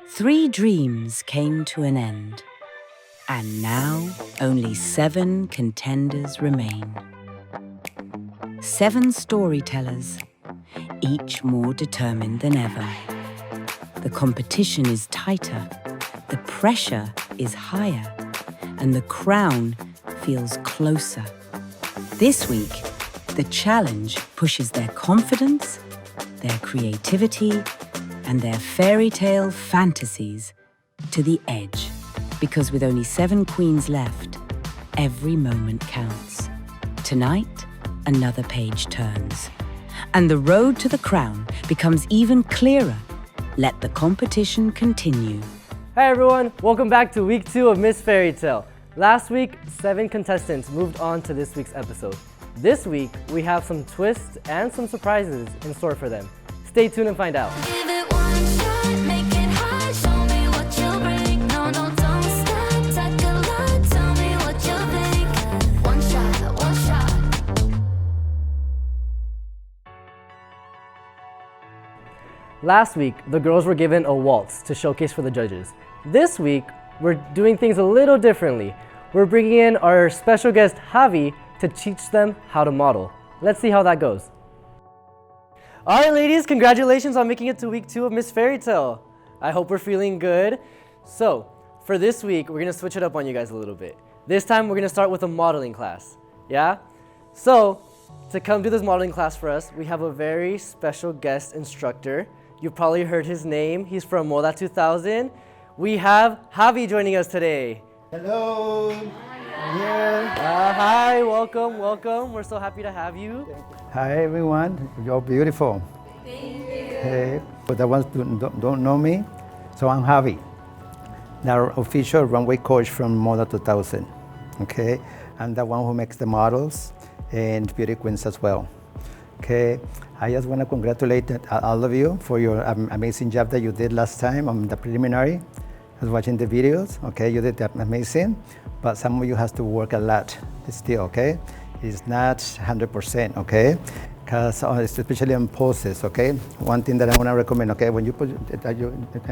3 dreams came to an end, and now only 7 contenders remain. 7 storytellers, each more determined than ever. The competition is tighter, the pressure is higher, and the crown feels closer. This week, the challenge pushes their confidence, their creativity, and their fairy tale fantasies to the edge. Because with only 7 queens left, every moment counts. Tonight, another page turns, and the road to the crown becomes even clearer. Let the competition continue. Hi everyone, welcome back to week 2 of Miss Fairytale. Last week, 7 contestants moved on to this week's episode. This week, we have some twists and some surprises in store for them. Stay tuned and find out. Last week, the girls were given a waltz to showcase for the judges. This week, we're doing things a little differently. We're bringing in our special guest, Javi, to teach them how to model. Let's see how that goes. All right, ladies, congratulations on making it to week 2 of Miss Fairytale. I hope we're feeling good. So, for this week, we're gonna switch it up on you guys a little bit. This time, we're gonna start with a modeling class, yeah? So, to come do this modeling class for us, we have a very special guest instructor. You've probably heard his name. He's from Moda 2000. We have Javi joining us today. Hello. Here. Hi, welcome. We're so happy to have you. Hi everyone. You're beautiful. Thank you. Hey, for the ones who don't know me, so I'm Javi, the official runway coach from Moda 2000. Okay, I'm the one who makes the models and beauty queens as well. Okay, I just want to congratulate all of you for your amazing job that you did last time on the preliminary. I was watching the videos. Okay, you did that amazing, but some of you have to work a lot still. Okay, it's not 100%. Okay, because especially on poses. Okay, one thing that I want to recommend. Okay, when you put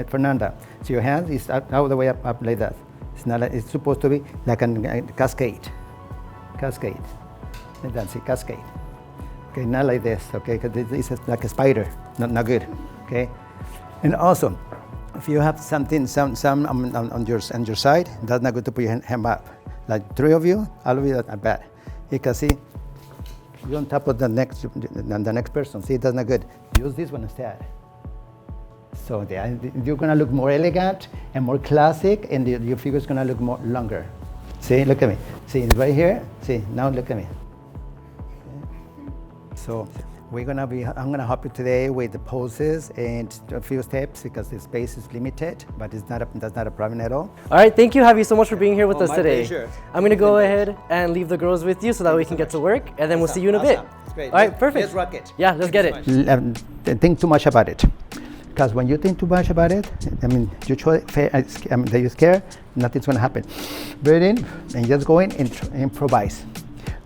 Fernanda, so your hand is all the way up like that. It's not. Like, it's supposed to be like a cascade. That's it, cascade. Okay, not like this, okay, because this is like a spider, not good, okay? And also, if you have something, some on your side, that's not good to put your hand up. Like 3 of you, all of you are bad. You can see, you're on top of the next person, see, that's not good. Use this one instead. So you're gonna look more elegant and more classic, and your figure's gonna look more longer. See, look at me. See, it's right here. See, now look at me. So I'm gonna help you today with the poses and a few steps because the space is limited, but that's not a problem at all. All right, thank you, Javi, so much for being here with us today. Pleasure. I'm gonna go ahead and leave the girls with you so that we can get to work, and then we'll see you in a bit. Great. All right, perfect. Let's rock it. Yeah, let's get it. Think too much about it. Because when you think too much about it, I mean, that you're scared, nothing's gonna happen. Breathe in and just go in and improvise.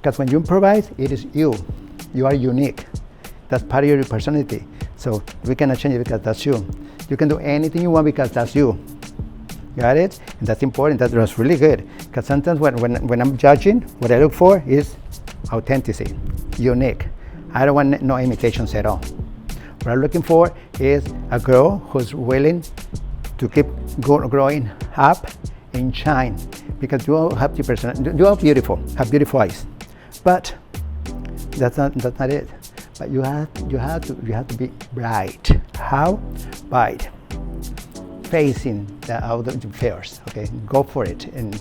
Because when you improvise, it is you. You are unique. That's part of your personality. So we cannot change it because that's you. You can do anything you want because that's you. Got it? And that's important. That's really good. Because sometimes when I'm judging, what I look for is authenticity, unique. I don't want no imitations at all. What I'm looking for is a girl who's willing to keep growing up and shine. Because you all have the personality. You are beautiful, have beautiful eyes. But that's not it. But you have to be bright. How? By facing the other affairs. Okay, go for it and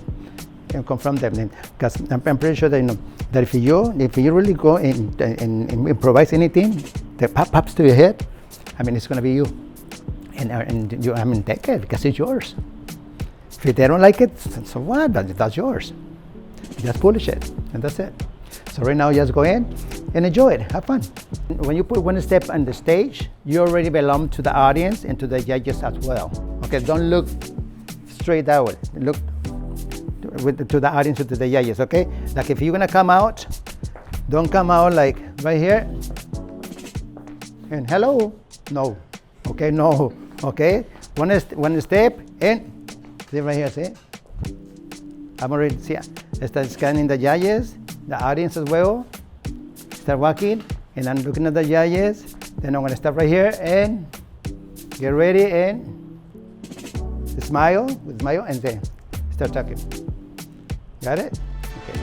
confront them. Because I'm pretty sure that that if you really go and improvise anything that pops to your head, I mean it's gonna be you. And you, I mean, take it because it's yours. If they don't like it, so what? That's yours. Just polish it, and that's it. So right now, just go in and enjoy it. Have fun. When you put one step on the stage, you already belong to the audience and to the judges as well. Okay, don't look straight out. Look to the audience and to the judges. Okay, like if you're gonna come out, don't come out like right here and hello. No. Okay, no. Okay, one step, and see right here, see? I'm already, see, start scanning the judges, the audience as well. Start walking, and I'm looking at the judges. Then I'm gonna stop right here and get ready and smile, and then start talking. Got it? Okay.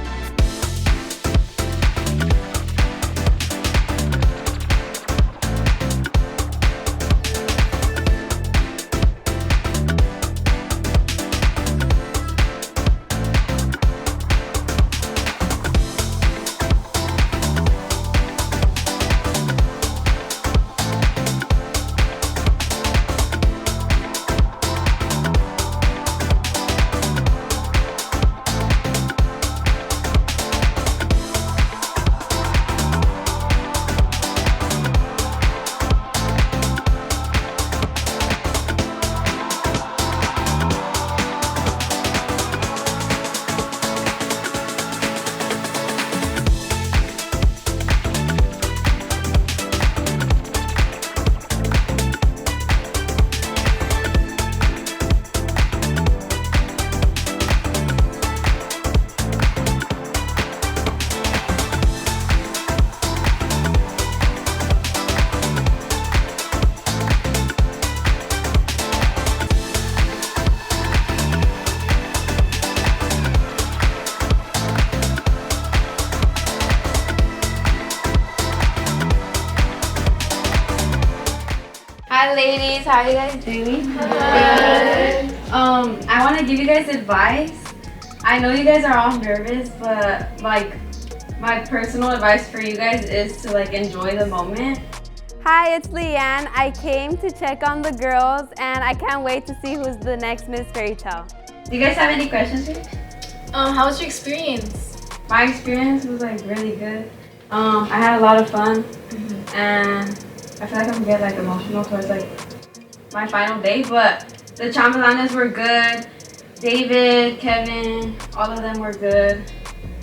Hi ladies, how are you guys doing? Good. I want to give you guys advice. I know you guys are all nervous, but like my personal advice for you guys is to like enjoy the moment. Hi, it's Leanne. I came to check on the girls and I can't wait to see who's the next Miss Fairytale. Do you guys have any questions for me? How was your experience? My experience was like really good. I had a lot of fun, and I feel like I'm gonna get like emotional towards like my final day, but the Chambelanes were good. David, Kevin, all of them were good,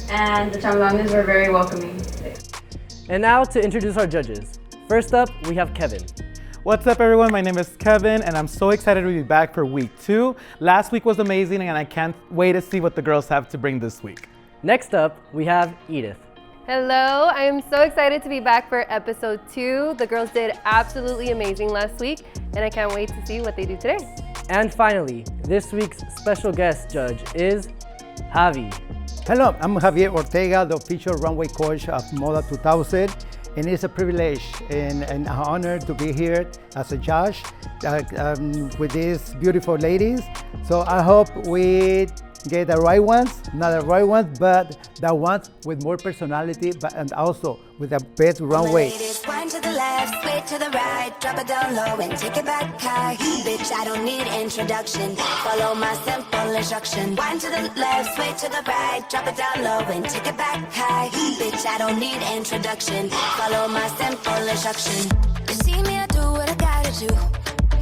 and the Chambelanes were very welcoming. And now to introduce our judges. First up, we have Kevin. What's up everyone, my name is Kevin and I'm so excited to be back for week 2. Last week was amazing and I can't wait to see what the girls have to bring this week. Next up, we have Edith. Hello, I am so excited to be back for episode 2. The girls did absolutely amazing last week and I can't wait to see what they do today. And finally, this week's special guest judge is Javi. Hello, I'm Javier Ortega, the official runway coach of Moda 2000. And it's a privilege and an honor to be here as a judge with these beautiful ladies. So I hope we get the right ones, not the right ones, but the ones with more personality, and also with the best runway. Ladies, wind to the left, sway to the right, drop it down low and take it back high. Bitch, I don't need introduction. Follow my simple instruction. Wind to the left, sway to the right, drop it down low and take it back high. Bitch, I don't need introduction. Follow my simple instruction. You see me, I do what I gotta do.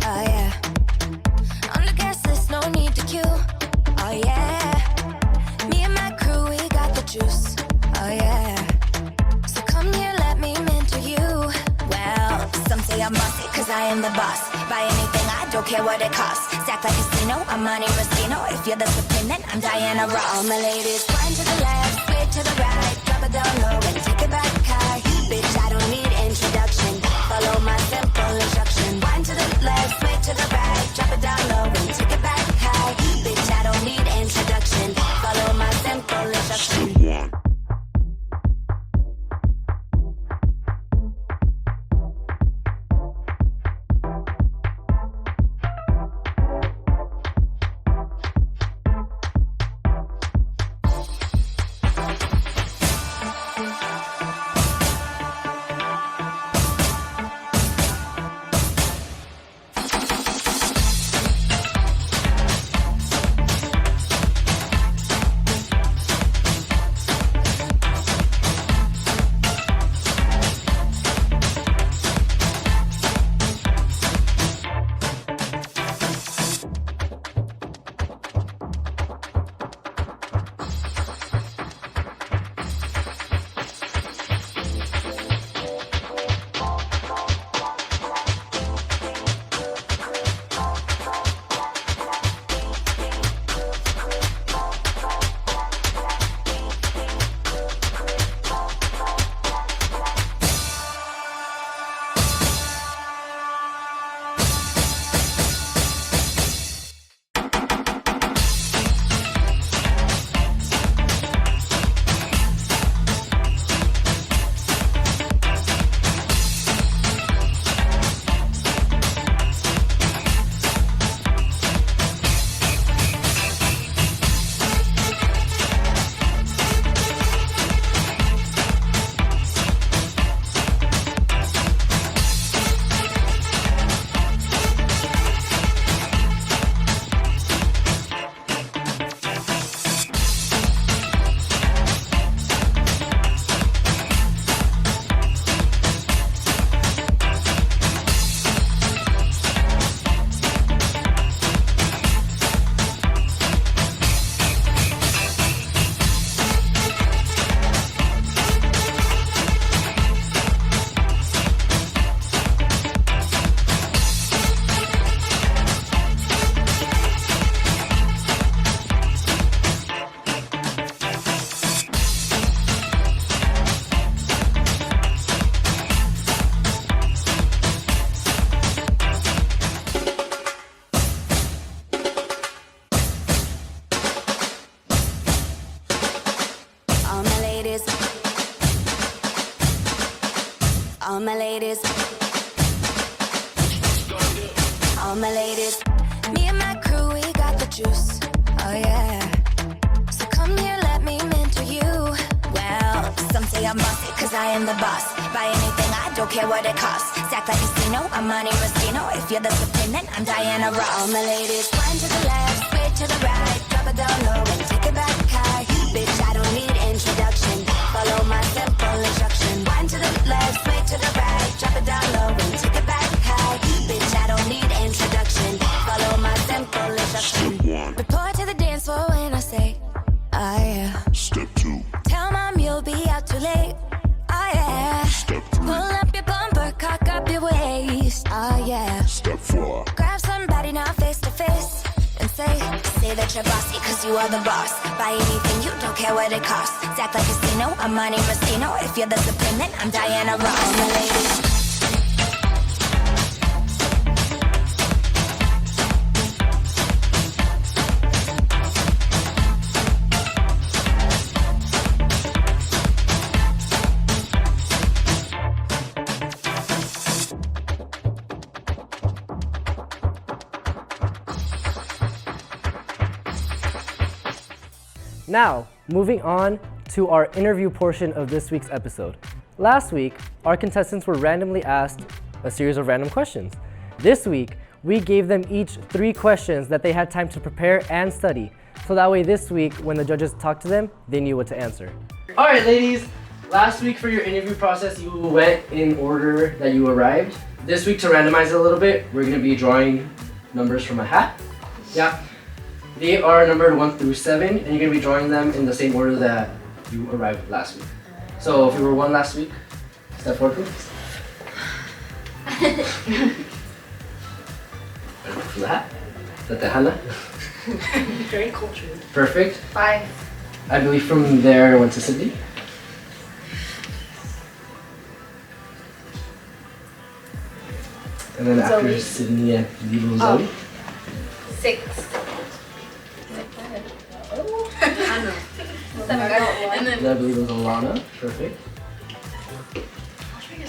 Oh yeah. On the guest list, no need to queue. Oh yeah. Me and my crew, we got the juice. Oh yeah. So come here, let me mentor you. Well, some say I'm bossy, cause I am the boss. Buy anything, I don't care what it costs. Stack like casino, I'm Monte Rustino. If you're the supreme, then I'm Diana Ross. All my ladies, wind to the left, sway to the right, drop it down low and take it back high. Bitch, I don't need introduction. Follow my simple instruction. Wind to the left, sway to the right, drop it down low and take it back high. Bitch, I don't need introduction. Follow my simple instruction. All my ladies. All my ladies. Me and my crew, we got the juice. Oh yeah. So come here, let me mentor you. Well, some say I'm bossy, cause I am the boss. Buy anything, I don't care what it costs. Stack like casino, I'm Monte Rustino. If you're the supreme, then I'm Diana Ross. All my ladies, wind to the left, sway to the right. Drop it down low and take it back high. Bitch, I don't need introduction. Follow my simple instruction. Wind to the left, sway to the right. Drop it down low and take it back high. Bitch, I don't need introduction. Follow my simple instruction. Report to the dance floor when I say, oh yeah. Step 2. Tell mom you'll be out too late. Oh yeah. Step 3. Pull up your bumper, cock up your waist. Oh yeah. Step 4. Grab somebody now face to face and say that you're bossy cause you are the boss. Buy anything, you don't care what it costs. Act like casino, I'm Monte Rustino. If you're the supreme, then I'm Diana Ross. All my ladies. Now, moving on to our interview portion of this week's episode. Last week, our contestants were randomly asked a series of random questions. This week, we gave them each 3 questions that they had time to prepare and study. So that way this week, when the judges talked to them, they knew what to answer. All right, ladies. Last week for your interview process, you went in order that you arrived. This week, to randomize it a little bit, we're gonna be drawing numbers from a hat. Yeah. They are numbered 1 through 7, and you're gonna be drawing them in the same order that you arrived last week. So if you were 1 last week, step forward, please. For the hat. The tejana. Very cultured. Perfect. 5. I believe from there I went to Sydney. And then after Zoe. Sydney, I believe it was Zoe. 6. And And I believe it was Alana. Perfect.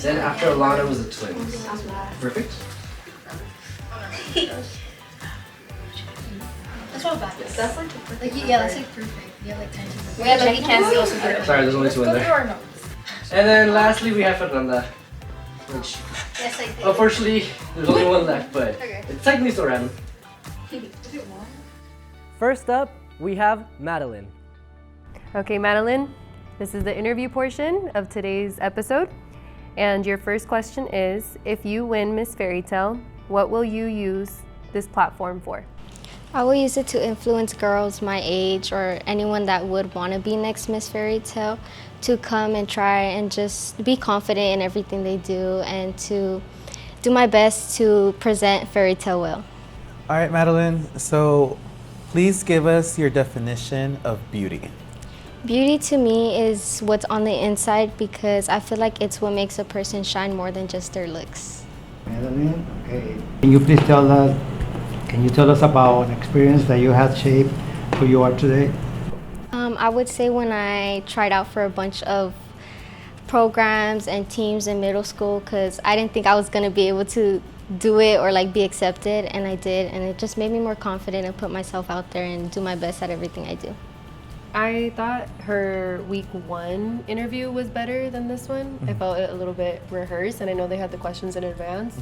Then after Alana was the twins. Perfect. that's not bad. That's like yeah, that's like perfect. Yeah, like 10. Yeah, like you can't see also good. Sorry, there's only 2 in Go there. through our notes. And then lastly, we have Fernanda, which Yes, I did. unfortunately there's only 1 left, but Okay. it's technically still random. First up, we have Madeline. Okay, Madeline, this is the interview portion of today's episode. And your first question is, if you win Miss Fairytale, what will you use this platform for? I will use it to influence girls my age or anyone that would want to be next Miss Fairytale to come and try and just be confident in everything they do and to do my best to present Fairytale well. All right, Madeline, so please give us your definition of beauty. Beauty to me is what's on the inside because I feel like it's what makes a person shine more than just their looks. Madeline, okay. Can you tell us about an experience that you had shaped who you are today? I would say when I tried out for a bunch of programs and teams in middle school because I didn't think I was going to be able to do it or like be accepted, and I did, and it just made me more confident and put myself out there and do my best at everything I do. I thought her week 1 interview was better than this one. I felt it a little bit rehearsed, and I know they had the questions in advance,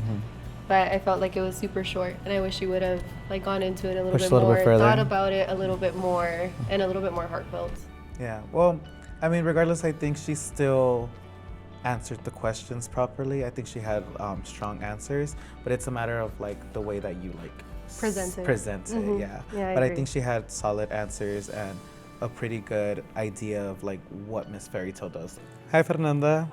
but I felt like it was super short, and I wish she would have like gone into it a little Pushed bit a little more, bit further. thought about it a little bit more, and a little bit more heartfelt. Yeah, well, I mean, regardless, I think she still answered the questions properly. I think she had strong answers, but it's a matter of like the way that you like Present it. yeah. Yeah, I But I agree. think she had solid answers and a pretty good idea of like what Miss Fairytale does. Hi, Fernanda.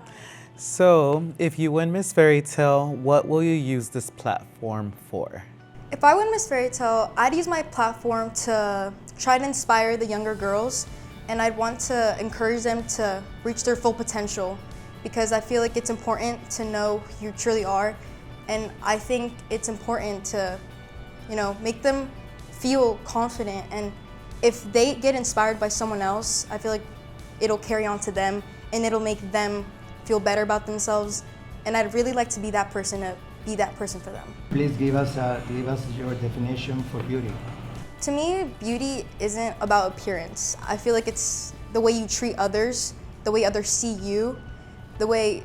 So, if you win Miss Fairytale, what will you use this platform for? If I win Miss Fairytale, I'd use my platform to try to inspire the younger girls, and I'd want to encourage them to reach their full potential because I feel like it's important to know who you truly are, and I think it's important to, make them feel confident, and if they get inspired by someone else, I feel like it'll carry on to them and it'll make them feel better about themselves, and I'd really like to be that person for them. Please give us your definition for beauty. To me, beauty isn't about appearance. I feel like it's the way you treat others, the way others see you, the way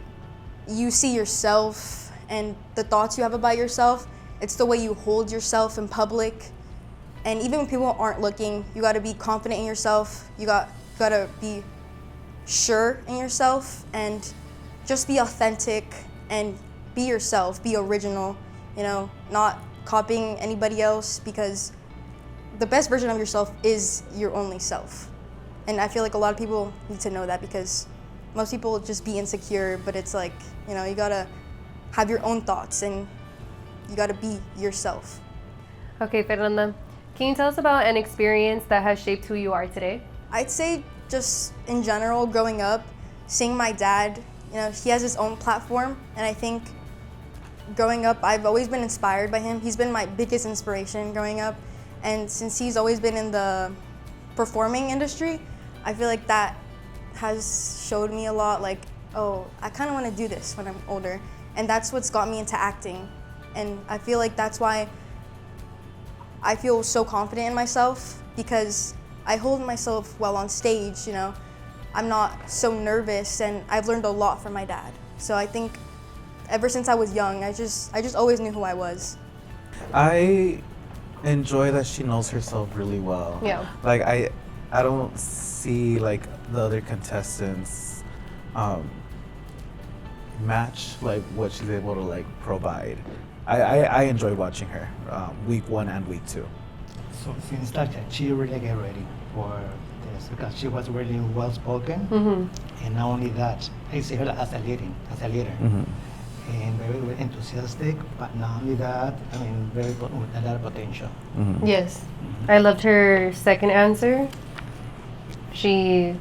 you see yourself, and the thoughts you have about yourself. It's the way you hold yourself in public. And even when people aren't looking, you gotta be confident in yourself. You gotta be sure in yourself and just be authentic and be yourself, be original, not copying anybody else, because the best version of yourself is your only self. And I feel like a lot of people need to know that, because most people just be insecure, but it's like, you gotta have your own thoughts and you gotta be yourself. Okay, Fernanda, can you tell us about an experience that has shaped who you are today? I'd say just in general, growing up, seeing my dad, he has his own platform, and I think growing up, I've always been inspired by him. He's been my biggest inspiration growing up, and since he's always been in the performing industry, I feel like that has showed me a lot, like, oh, I kind of want to do this when I'm older, and that's what's got me into acting, and I feel like that's why I feel so confident in myself, because I hold myself well on stage, I'm not so nervous, and I've learned a lot from my dad. So I think ever since I was young, I just always knew who I was. I enjoy that she knows herself really well. Yeah. Like I don't see like the other contestants match like what she's able to like provide. I enjoy watching her week 1 and week 2. So since that, she really get ready for this, because she was really well spoken, and not only that, I see her as a leader, and very enthusiastic. But not only that, very with a lot of potential. Yes. I loved her second answer. She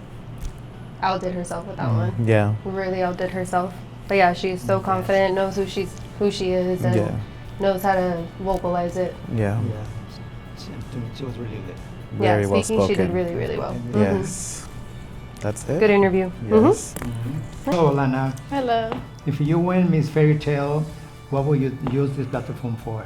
outdid herself with that one. Yeah. Really outdid herself. But yeah, she's so confident, knows who she is, and knows how to vocalize it. Yeah. Yeah, she was really good. Very yeah, well speaking, she spoken. did really, really well. Yes. That's it. Good interview. Yes. So Lana, Hello. if you win Miss Fairytale, what will you use this platform for?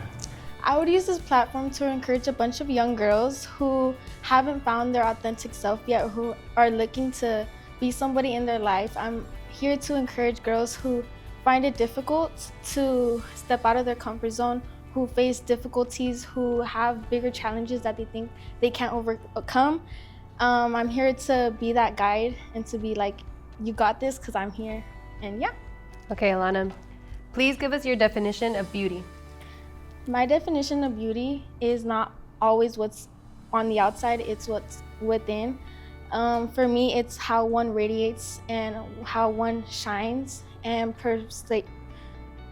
I would use this platform to encourage a bunch of young girls who haven't found their authentic self yet, who are looking to be somebody in their life. I'm here to encourage girls who find it difficult to step out of their comfort zone, who face difficulties, who have bigger challenges that they think they can't overcome. I'm here to be that guide and to be like, you got this, because I'm here. And yeah. Okay, Alana, please give us your definition of beauty. My definition of beauty is not always what's on the outside, it's what's within. For me, it's how one radiates and how one shines, and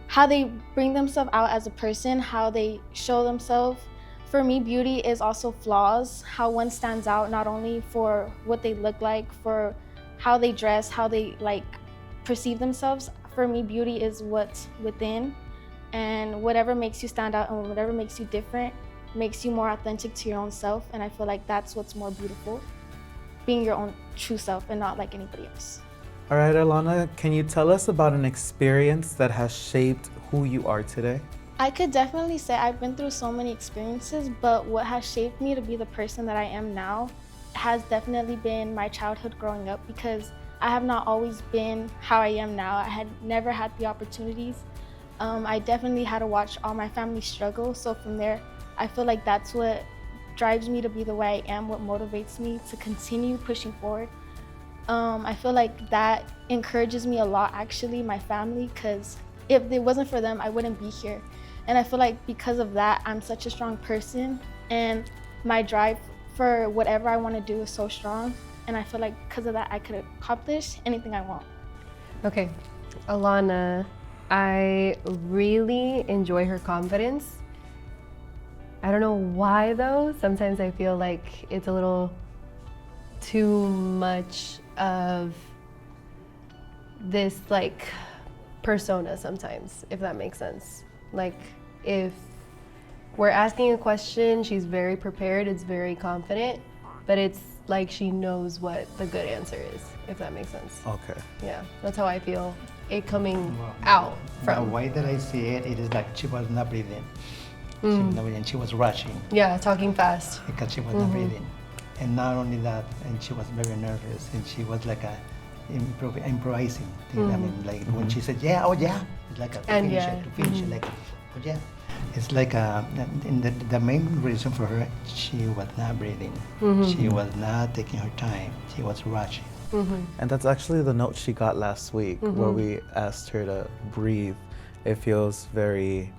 how they bring themselves out as a person, how they show themselves. For me, beauty is also flaws, how one stands out not only for what they look like, for how they dress, how they perceive themselves. For me, beauty is what's within, and whatever makes you stand out and whatever makes you different makes you more authentic to your own self. And I feel like that's what's more beautiful, being your own true self and not like anybody else. All right, Alana, can you tell us about an experience that has shaped who you are today? I could definitely say I've been through so many experiences, but what has shaped me to be the person that I am now has definitely been my childhood growing up, because I have not always been how I am now. I had never had the opportunities. I definitely had to watch all my family struggle. So from there, I feel like that's what drives me to be the way I am, what motivates me to continue pushing forward. I feel like that encourages me a lot, actually, my family, because if it wasn't for them, I wouldn't be here. And I feel like because of that, I'm such a strong person, and my drive for whatever I want to do is so strong. And I feel like because of that, I could accomplish anything I want. Okay, Alana, I really enjoy her confidence. I don't know why though. Sometimes I feel like it's a little too much of this persona sometimes, if that makes sense. Like if we're asking a question, she's very prepared, it's very confident, but it's like she knows what the good answer is, if that makes sense. Okay. Yeah, that's how I feel it coming out The from? way that I see it, it is like she was not breathing. She was not breathing. She was rushing Yeah, talking fast. because she was not breathing. And not only that, and she was very nervous, and she was like a improvising. I mean, like when she said, "Yeah, oh yeah," it's like a to And finish yeah. it, to finish it, like, "Oh yeah." It's like and the main reason for her, she was not breathing. She was not taking her time. She was rushing. And that's actually the note she got last week where we asked her to breathe. It feels very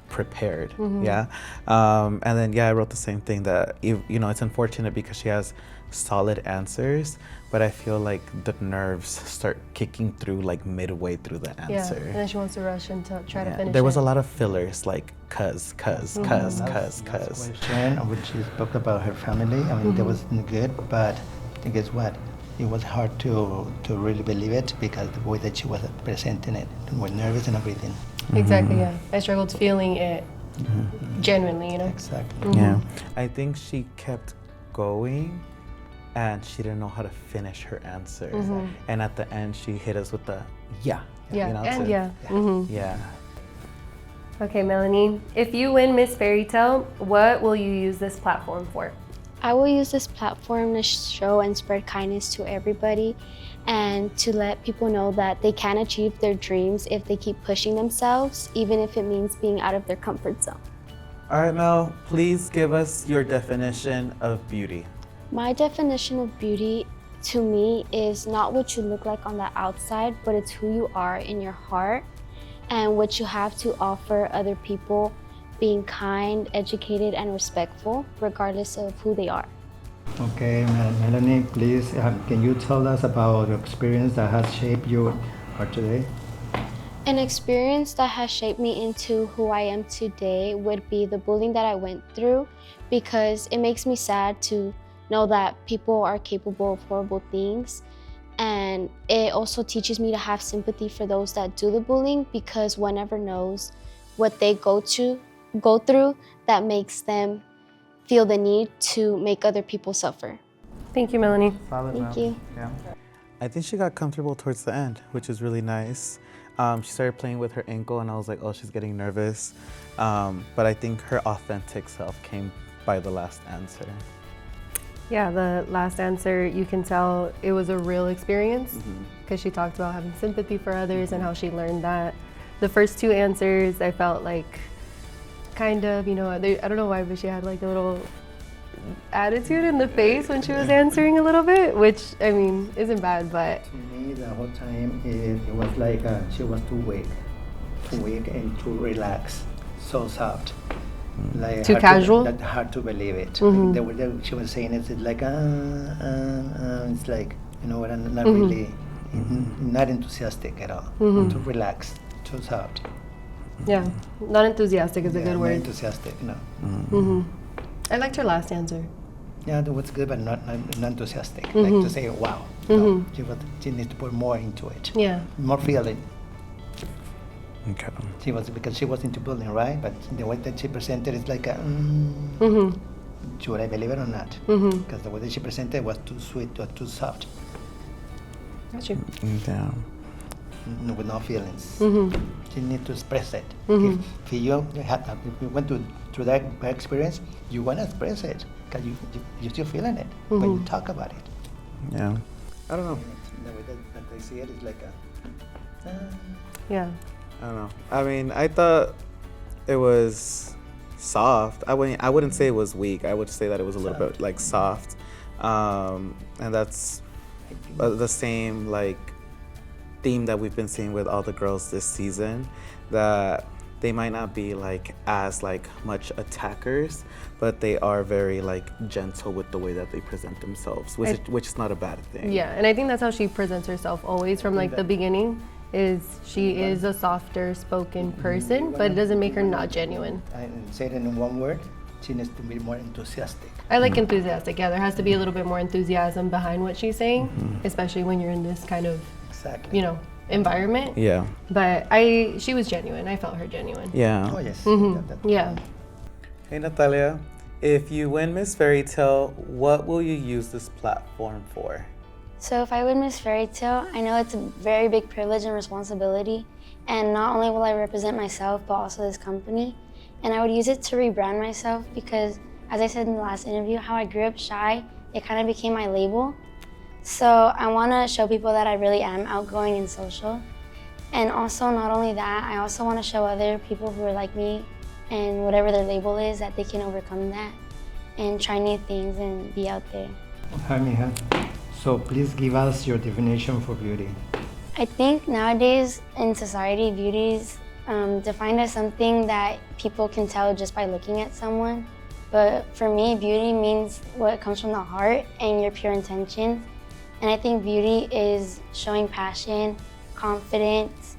prepared, yeah? And then, yeah, I wrote the same thing that, you know, it's unfortunate because she has solid answers, but I feel like the nerves start kicking through like midway through the Yeah, answer. and then she wants to rush and try to finish There was it. a lot of fillers like cuz. Last question, when she spoke about her family, I mean, that was good, but guess what? It was hard to really believe it because the way that she was presenting it, was nervous and everything. Exactly, yeah. I struggled feeling it genuinely, you know? Exactly. Yeah, I think she kept going and she didn't know how to finish her answer. And at the end, she hit us with the yeah. Yeah, you know, and to- yeah. Yeah. Okay, Melanie, if you win Miss Fairytale, what will you use this platform for? I will use this platform to show and spread kindness to everybody and to let people know that they can achieve their dreams if they keep pushing themselves, even if it means being out of their comfort zone. All right, Mel, please give us your definition of beauty. My definition of beauty to me is not what you look like on the outside, but it's who you are in your heart and what you have to offer other people, being kind, educated, and respectful, regardless of who they are. Okay, Melanie, please, can you tell us about the experience that has shaped you for today? An experience that has shaped me into who I am today would be the bullying that I went through, because it makes me sad to know that people are capable of horrible things. And it also teaches me to have sympathy for those that do the bullying, because one never knows what they go through that makes them feel the need to make other people suffer. Thank you, Melanie. Thank you. Yeah. I think she got comfortable towards the end, which is really nice. She started playing with her ankle and I was like, oh, she's getting nervous. But I think her authentic self came by the last answer. Yeah, the last answer, you can tell it was a real experience because she talked about having sympathy for others and how she learned that. The first two answers, I felt like kind of, you know, I don't know why, but she had like a little attitude in the face when she was answering a little bit, which, I mean, isn't bad, but... To me, the whole time, it was like she was too weak and too relaxed, so soft. Like Too casual? Hard to believe it. Like the way that she was saying it, it's like, it's like, you know what, I'm not really, not enthusiastic at all. Too relaxed, too soft. Yeah, not enthusiastic is a good Not word. enthusiastic, no. I liked her last answer. Yeah, that was good, but not enthusiastic. Like to say, wow, no, she needs to put more into it. Yeah. More feeling. Okay. Because she was into bullying, right? But the way that she presented is like, should I believe it or not? Because the way that she presented was too sweet or too soft, Got you. Yeah. with no feelings. She needs to express it. If you went through that experience, you want to express it because you're still feeling it when you talk about it. Yeah. I don't know. The way that I see it is like Yeah. I don't know. I mean, I thought it was soft. I wouldn't say it was weak. I would say that it was a little bit like soft. And that's the same like theme that we've been seeing with all the girls this season, that they might not be like as like much attackers, but they are very like gentle with the way that they present themselves, which is not a bad thing. Yeah, and I think that's how she presents herself always from like the beginning, is she is a softer spoken person, but it doesn't make her not genuine. I say it in one word, she needs to be more enthusiastic. I like enthusiastic. Yeah, there has to be a little bit more enthusiasm behind what she's saying, especially when you're in this kind of, Exactly. you know, environment. Yeah. But she was genuine. I felt her genuine. Yeah. Oh yes. Yeah. Hey Natalia, if you win Miss Fairytale, what will you use this platform for? So if I win Miss Fairytale, I know it's a very big privilege and responsibility. And not only will I represent myself, but also this company. And I would use it to rebrand myself because, as I said in the last interview, how I grew up shy, it kind of became my label. So I want to show people that I really am outgoing and social. And also, not only that, I also want to show other people who are like me and whatever their label is, that they can overcome that and try new things and be out there. Hi, Mija. So please give us your definition for beauty. I think nowadays in society, beauty is defined as something that people can tell just by looking at someone. But for me, beauty means what comes from the heart and your pure intentions. And I think beauty is showing passion, confidence,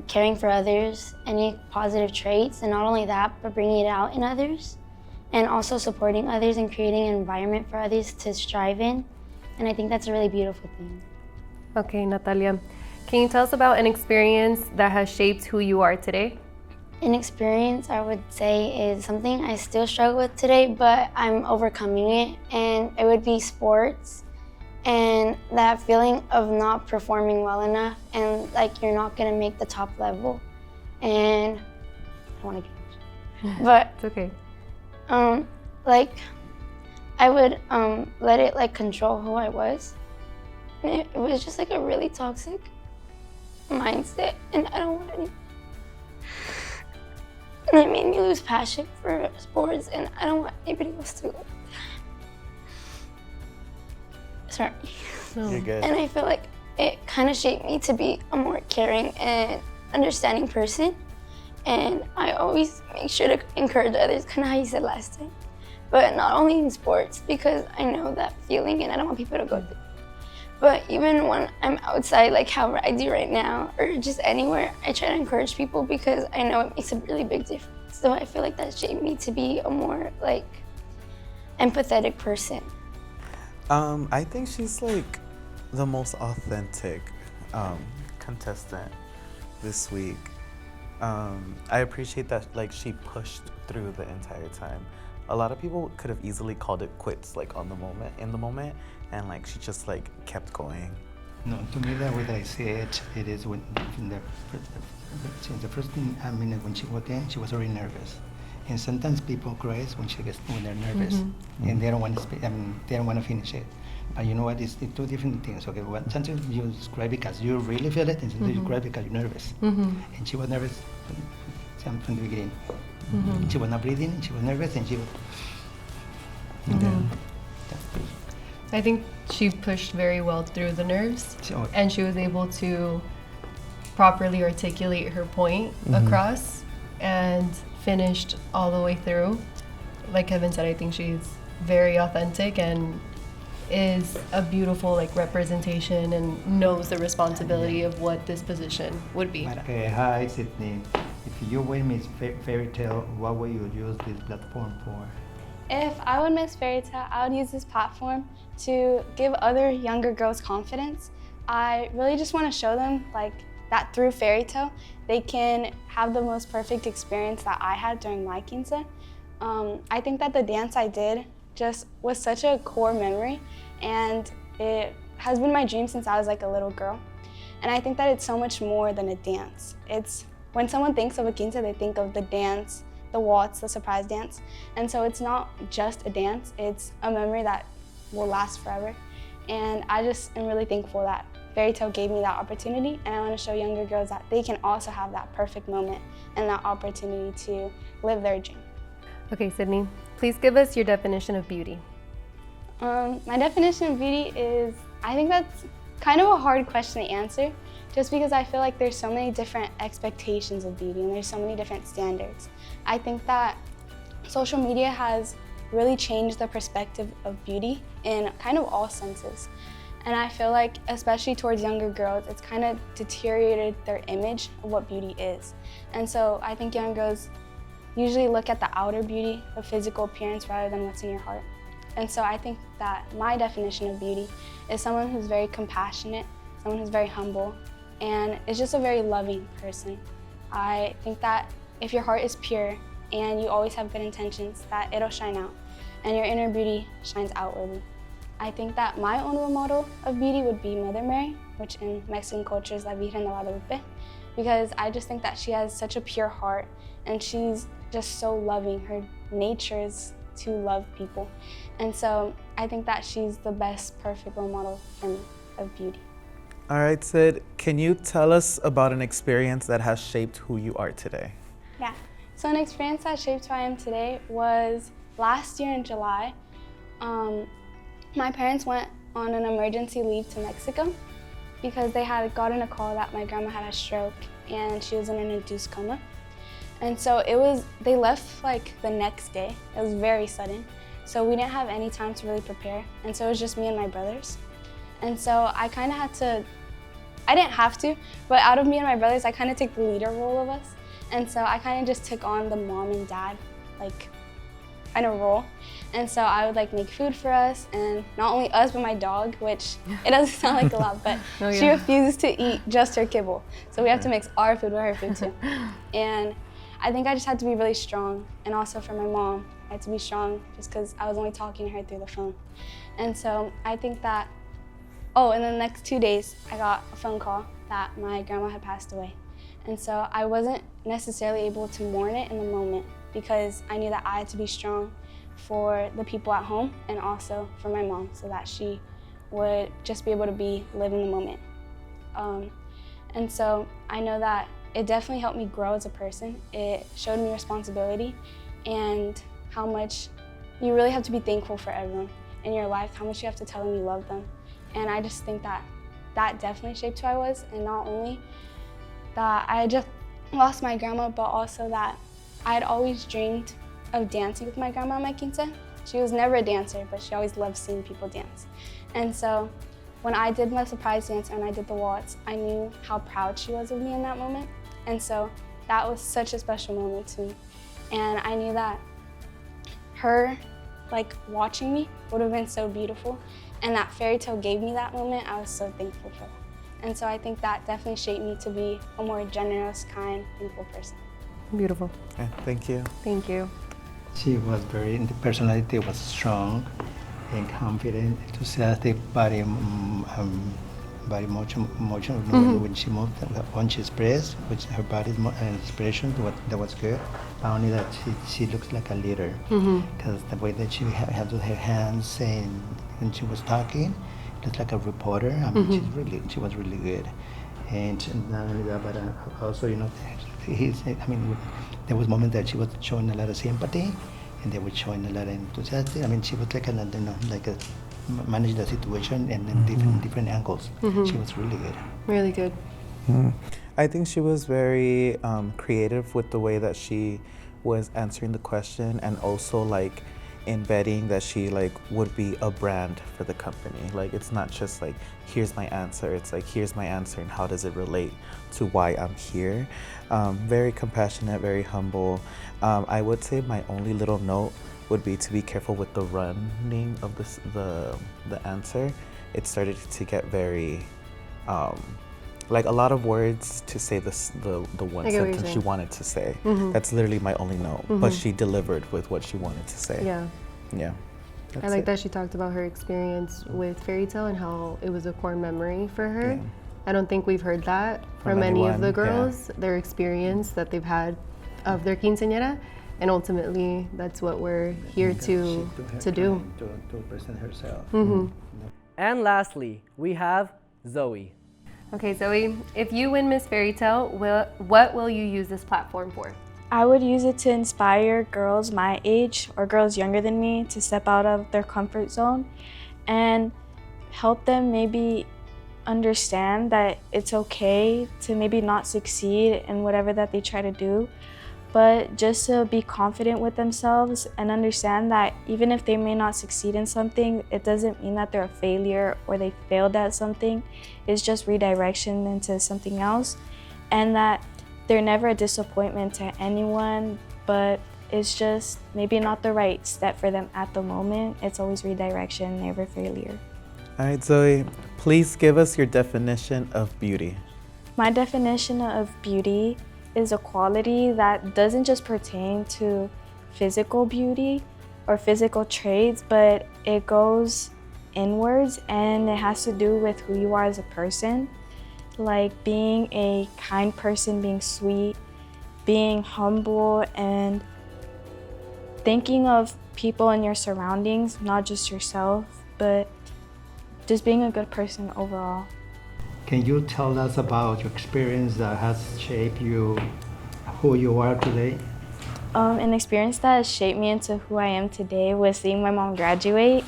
caring for others, any positive traits, and not only that, but bringing it out in others, and also supporting others and creating an environment for others to strive in. And I think that's a really beautiful thing. Okay, Natalia, can you tell us about an experience that has shaped who you are today? An experience I would say is something I still struggle with today, but I'm overcoming it, and it would be sports and that feeling of not performing well enough and like you're not gonna make the top level. And I don't want to get but it's okay. Like I would let it like control who I was. And it was just like a really toxic mindset, and I don't want any. And it made me lose passion for sports, and I don't want anybody else to go. Sorry. No. You're good. And I feel like it kind of shaped me to be a more caring and understanding person. And I always make sure to encourage others, kind of how you said last time. But not only in sports, because I know that feeling and I don't want people to go through. But even when I'm outside, like how I do right now, or just anywhere, I try to encourage people because I know it makes a really big difference. So I feel like that shaped me to be a more like empathetic person. I think she's like the most authentic contestant this week. I appreciate that like she pushed through the entire time. A lot of people could have easily called it quits like in the moment, and like she just like kept going. No, to me the way that I see it, it is when since the first minute when she walked in, she was already nervous. And sometimes people cry when they're nervous, and they don't want to speak. They don't want to finish it. But you know what? It's two different things. Okay, sometimes you cry because you really feel it, and sometimes you cry because you're nervous. And she was nervous from the beginning. She was not breathing. She was nervous, and she was. I think she pushed very well through the nerves, and she was able to properly articulate her point across and finished all the way through. Like Kevin said, I think she's very authentic and is a beautiful like representation and knows the responsibility of what this position would be. Okay, hi Sydney. If you win Miss Fairytale, what will you use this platform for? If I would Miss Fairytale, I would use this platform to give other younger girls confidence. I really just want to show them like that through Fairytale, they can have the most perfect experience that I had during my quince. I think that the dance I did just was such a core memory, and it has been my dream since I was like a little girl. And I think that it's so much more than a dance. It's when someone thinks of a quince, they think of the dance, the waltz, the surprise dance. And so it's not just a dance, it's a memory that will last forever. And I just am really thankful that Fairytale gave me that opportunity, and I want to show younger girls that they can also have that perfect moment and that opportunity to live their dream. Okay, Sydney, please give us your definition of beauty. My definition of beauty is, I think that's kind of a hard question to answer, just because I feel like there's so many different expectations of beauty and there's so many different standards. I think that social media has really changed the perspective of beauty in kind of all senses. And I feel like, especially towards younger girls, it's kind of deteriorated their image of what beauty is. And so I think young girls usually look at the outer beauty, the physical appearance, rather than what's in your heart. And so I think that my definition of beauty is someone who's very compassionate, someone who's very humble, and is just a very loving person. I think that if your heart is pure and you always have good intentions, that it'll shine out, and your inner beauty shines outwardly. I think that my own role model of beauty would be Mother Mary, which in Mexican culture is La Virgen de Guadalupe, because I just think that she has such a pure heart and she's just so loving. Her nature is to love people. And so I think that she's the best perfect role model for me of beauty. All right, Sid, can you tell us about an experience that has shaped who you are today? Yeah, so an experience that shaped who I am today was last year in July. My parents went on an emergency leave to Mexico because they had gotten a call that my grandma had a stroke and she was in an induced coma. And so they left like the next day. It was very sudden. So we didn't have any time to really prepare. And so it was just me and my brothers. And so I kind of had to, I didn't have to, but out of me and my brothers, I kind of took the leader role of us. And so I kind of just took on the mom and dad, like, kind of role. And so I would like make food for us, and not only us, but my dog, which it doesn't sound like a lot, but she refuses to eat just her kibble. So we have to mix our food with her food too. And I think I just had to be really strong. And also for my mom, I had to be strong just because I was only talking to her through the phone. And so I think that, in the next 2 days, I got a phone call that my grandma had passed away. And so I wasn't necessarily able to mourn it in the moment because I knew that I had to be strong for the people at home and also for my mom so that she would just be able to live in the moment. And so I know that it definitely helped me grow as a person. It showed me responsibility and how much you really have to be thankful for everyone in your life, how much you have to tell them you love them. And I just think that that definitely shaped who I was, and not only that I had just lost my grandma, but also that I had always dreamed of dancing with my grandma on my quince. She was never a dancer, but she always loved seeing people dance. And so when I did my surprise dance and I did the waltz, I knew how proud she was of me in that moment. And so that was such a special moment to me. And I knew that her watching me would have been so beautiful. And that Fairytale gave me that moment. I was so thankful for that. And so I think that definitely shaped me to be a more generous, kind, thankful person. Beautiful. Okay, thank you. Thank you. She was the personality was strong and confident, enthusiastic, body motion when she moved, when she expressed, which her body's expression, that was good. Only that she looks like a leader, because the way that she had her hands and when she was talking, looks like a reporter. I mean, she was really good. And not only that, but also, there was moments that she was showing a lot of sympathy, and they were showing a lot of enthusiasm. I mean, she was manage the situation and then different angles. She was really good. Really good. I think she was very creative with the way that she was answering the question, and also embedding that she would be a brand for the company. It's not just here's my answer, it's here's my answer and how does it relate to why I'm here. Very compassionate, very humble. I would say my only little note would be to be careful with the running of the answer. It started to get very a lot of words to say the one sentence she wanted to say. That's literally my only note. But she delivered with what she wanted to say. Yeah. I like that she talked about her experience with Fairytale and how it was a core memory for her. Yeah. I don't think we've heard that from any of the girls, their experience that they've had of their quinceañera. And ultimately, that's what we're here to do. To present herself. And lastly, we have Zoe. Okay, Zoe, if you win Miss Fairytale, what will you use this platform for? I would use it to inspire girls my age or girls younger than me to step out of their comfort zone and help them maybe understand that it's okay to maybe not succeed in whatever that they try to do, but just to be confident with themselves and understand that even if they may not succeed in something, it doesn't mean that they're a failure or they failed at something. It's just redirection into something else, and that they're never a disappointment to anyone, but it's just maybe not the right step for them at the moment. It's always redirection, never failure. All right, Zoe, please give us your definition of beauty. My definition of beauty is a quality that doesn't just pertain to physical beauty or physical traits, but it goes inwards, and it has to do with who you are as a person. Like being a kind person, being sweet, being humble, and thinking of people in your surroundings, not just yourself, but just being a good person overall. Can you tell us about your experience that has shaped you, who you are today? An experience that has shaped me into who I am today was seeing my mom graduate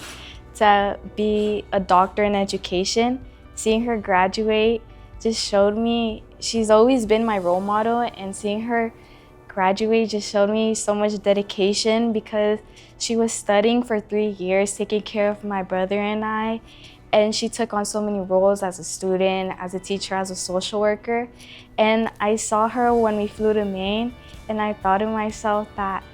to be a doctor in education. Seeing her graduate just showed me, she's always been my role model, and seeing her graduate just showed me so much dedication because she was studying for 3 years, taking care of my brother and I, and she took on so many roles as a student, as a teacher, as a social worker. And I saw her when we flew to Maine, and I thought to myself that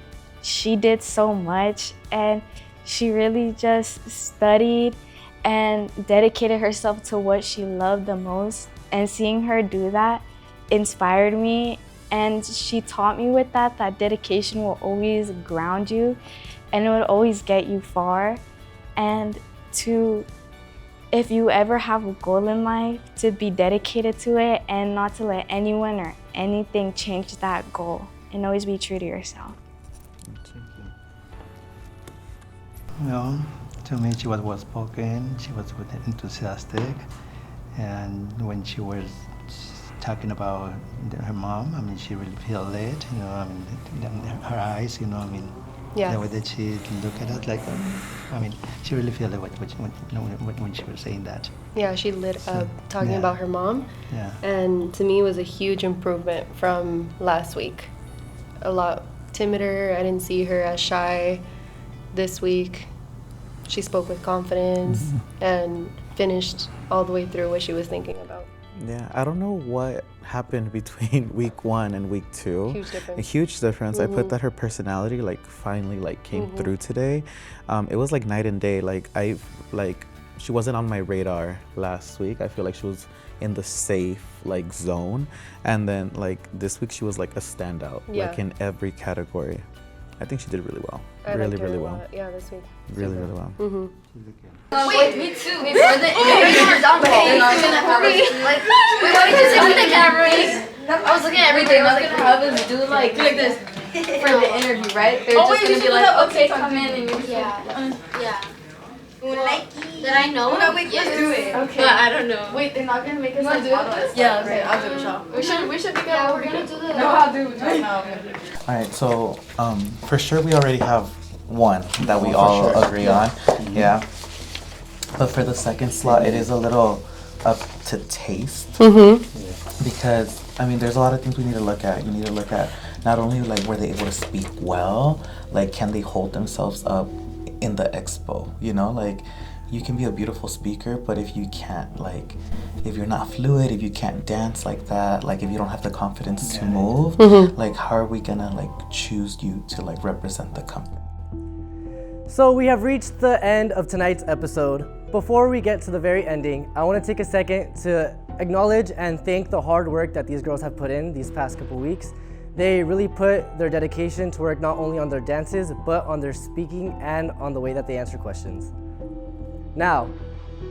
she did so much, and she really just studied and dedicated herself to what she loved the most. And seeing her do that inspired me, and she taught me with that dedication will always ground you and it will always get you far. And if you ever have a goal in life, to be dedicated to it and not to let anyone or anything change that goal, and always be true to yourself. Well, to me, she was well spoken, she was enthusiastic, and when she was talking about her mom, I mean, she really felt it, you know, I mean, her eyes, you know, I mean, the way that she looked at us, like, I mean, she really felt it when she was saying that. Yeah, she lit up talking about her mom. Yeah. And to me, it was a huge improvement from last week. A lot timider. I didn't see her as shy this week. She spoke with confidence and finished all the way through what she was thinking about. Yeah, I don't know what happened between week 1 and week 2. Huge difference. A huge difference. I put that her personality finally came through today. It was like night and day. She wasn't on my radar last week. I feel like she was in the safe zone, and then this week she was like a standout, in every category. I think she did really well. Really well. Yeah, this week. Really well. Wait, me too. Before the interview was on, wait, what did you say with the cameras? I was looking at everything. I was gonna have us do like this for the interview, right? They're just gonna be like, okay, come in and Yeah. Did I know? No, wait, let's do it. Okay. But I don't know. Wait, they're not gonna make us do it? Yeah, okay, I'll do it, y'all. We should figure out what we're gonna do. No, I'll do it. No. All right, so for sure we already have one that we all agree on. Yeah. But for the second slot, it is a little up to taste. Because, I mean, there's a lot of things we need to look at. You need to look at not only were they able to speak well, can they hold themselves up in the expo, you know? You can be a beautiful speaker, but if you can't, if you're not fluid, if you can't dance like that, if you don't have the confidence to move, how are we gonna choose you to represent the company? So we have reached the end of tonight's episode. Before we get to the very ending, I want to take a second to acknowledge and thank the hard work that these girls have put in these past couple weeks. They really put their dedication to work not only on their dances, but on their speaking and on the way that they answer questions. Now,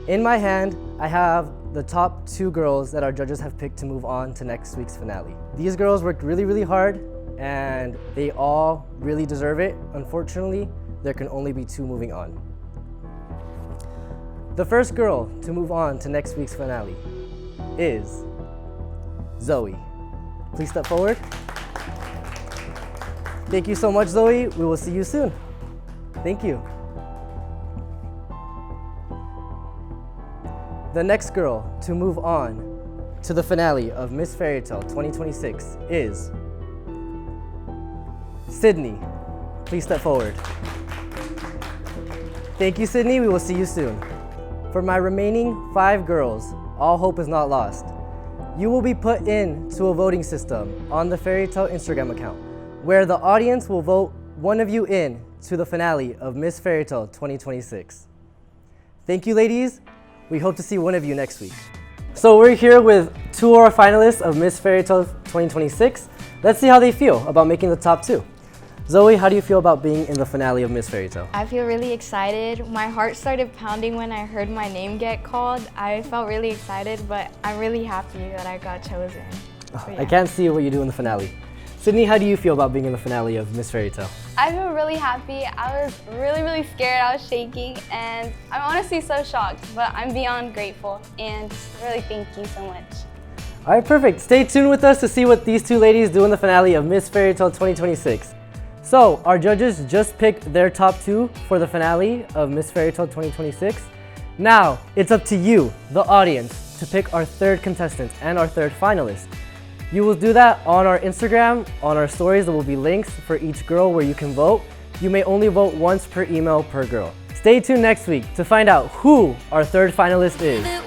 in my hand, I have the top 2 girls that our judges have picked to move on to next week's finale. These girls worked really hard, and they all really deserve it. Unfortunately, there can only be 2 moving on. The first girl to move on to next week's finale is Zoe. Please step forward. Thank you so much, Zoe. We will see you soon. Thank you. The next girl to move on to the finale of Miss Fairytale 2026 is Sydney. Please step forward. Thank you, Sydney. We will see you soon. For my remaining 5 girls, all hope is not lost. You will be put into a voting system on the Fairytale Instagram account, where the audience will vote one of you in to the finale of Miss Fairytale 2026. Thank you, ladies. We hope to see one of you next week. So we're here with 2 of our finalists of Miss Fairytale 2026. Let's see how they feel about making the top 2. Zoe, how do you feel about being in the finale of Miss Fairytale? I feel really excited. My heart started pounding when I heard my name get called. I felt really excited, but I'm really happy that I got chosen. So, yeah. I can't see what you do in the finale. Sydney, how do you feel about being in the finale of Miss Fairytale? I feel really happy. I was really scared. I was shaking, and I'm honestly so shocked, but I'm beyond grateful, and really thank you so much. All right, perfect. Stay tuned with us to see what these two ladies do in the finale of Miss Fairytale 2026. So, our judges just picked their top 2 for the finale of Miss Fairytale 2026. Now, it's up to you, the audience, to pick our 3rd contestant and our 3rd finalist. You will do that on our Instagram, on our stories. There will be links for each girl where you can vote. You may only vote once per email per girl. Stay tuned next week to find out who our 3rd finalist is.